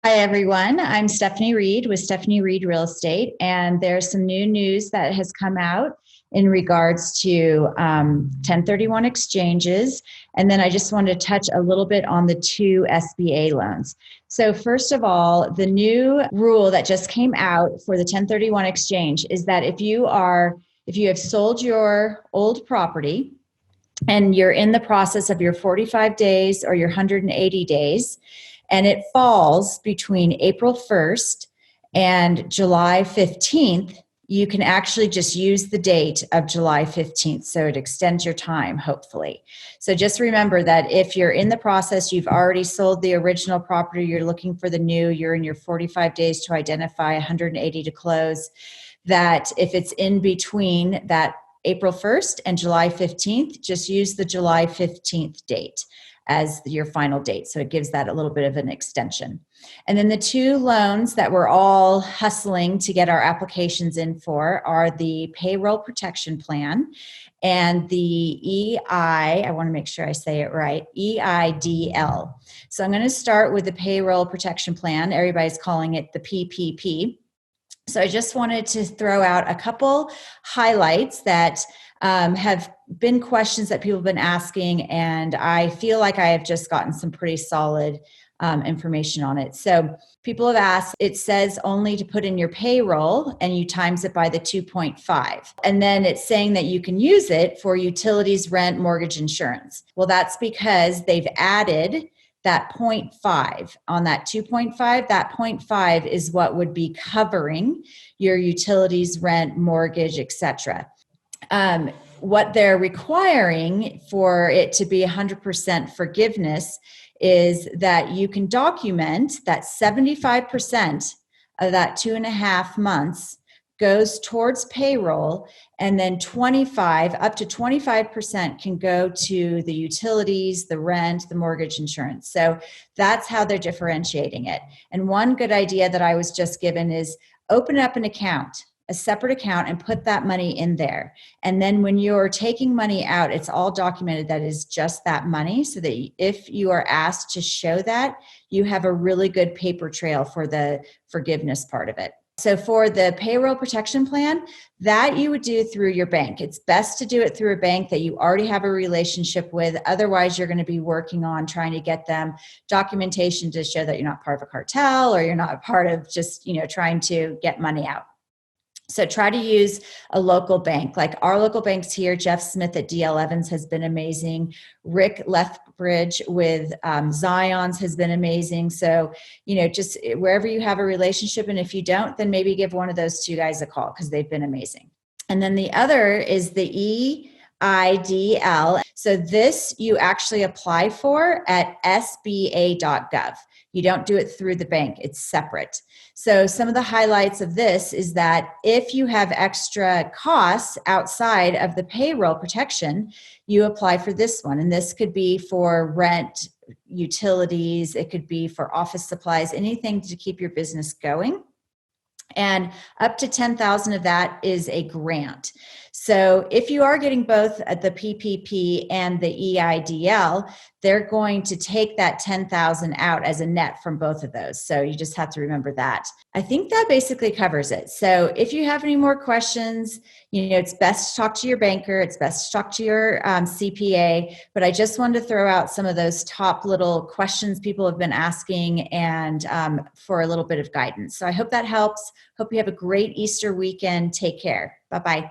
Hi, everyone. I'm Stephanie Reed with Stephanie Reed Real Estate, and there's some new news that has come out in regards to 1031 exchanges. And then I just wanted to touch a little bit on the two SBA loans. So first of all, the new rule that just came out for the 1031 exchange is that if you have sold your old property and you're in the process of your 45 days or your 180 days, and it falls between April 1st and July 15th, you can actually just use the date of July 15th. So it extends your time, hopefully. So just remember that if you're in the process, you've already sold the original property, you're looking for the new, you're in your 45 days to identify, 180 to close, that if it's in between that April 1st and July 15th, just use the July 15th date as your final date. So it gives that a little bit of an extension. And then the two loans that we're all hustling to get our applications in for are the Payroll Protection Plan and the I want to make sure I say it right, EIDL. So I'm going to start with the Payroll Protection Plan. Everybody's calling it the PPP. So I just wanted to throw out a couple highlights that have been questions that people have been asking, and I feel like I have just gotten some pretty solid information on it. So people have asked, it says only to put in your payroll and you times it by the 2.5. And then it's saying that you can use it for utilities, rent, mortgage, insurance. Well, that's because they've added that 0.5 on that 2.5. That 0.5 is what would be covering your utilities, rent, mortgage, etc. What they're requiring for it to be 100% forgiveness is that you can document that 75% of that 2.5 months goes towards payroll, and then up to 25% can go to the utilities, the rent, the mortgage, insurance. So that's how they're differentiating it. And one good idea that I was just given is open up an account, a separate account, and put that money in there. And then when you're taking money out, it's all documented that is just that money, so that if you are asked to show that, you have a really good paper trail for the forgiveness part of it. So for the payroll protection plan, that you would do through your bank. It's best to do it through a bank that you already have a relationship with. Otherwise, you're going to be working on trying to get them documentation to show that you're not part of a cartel, or you're not part of just, trying to get money out. So try to use a local bank. Like our local banks here, Jeff Smith at DL Evans has been amazing. Rick Lethbridge with Zions has been amazing. So, just wherever you have a relationship, and if you don't, then maybe give one of those two guys a call because they've been amazing. And then the other is the EIDL. So this you actually apply for at SBA.gov. You don't do it through the bank. It's separate. So some of the highlights of this is that if you have extra costs outside of the payroll protection, you apply for this one. And this could be for rent, utilities, it could be for office supplies, anything to keep your business going. And up to 10,000 of that is a grant. So if you are getting both the PPP and the EIDL, they're going to take that 10,000 out as a net from both of those. So you just have to remember that. I think that basically covers it. So if you have any more questions, it's best to talk to your banker. It's best to talk to your CPA. But I just wanted to throw out some of those top little questions people have been asking, and for a little bit of guidance. So I hope that helps. Hope you have a great Easter weekend. Take care. Bye-bye.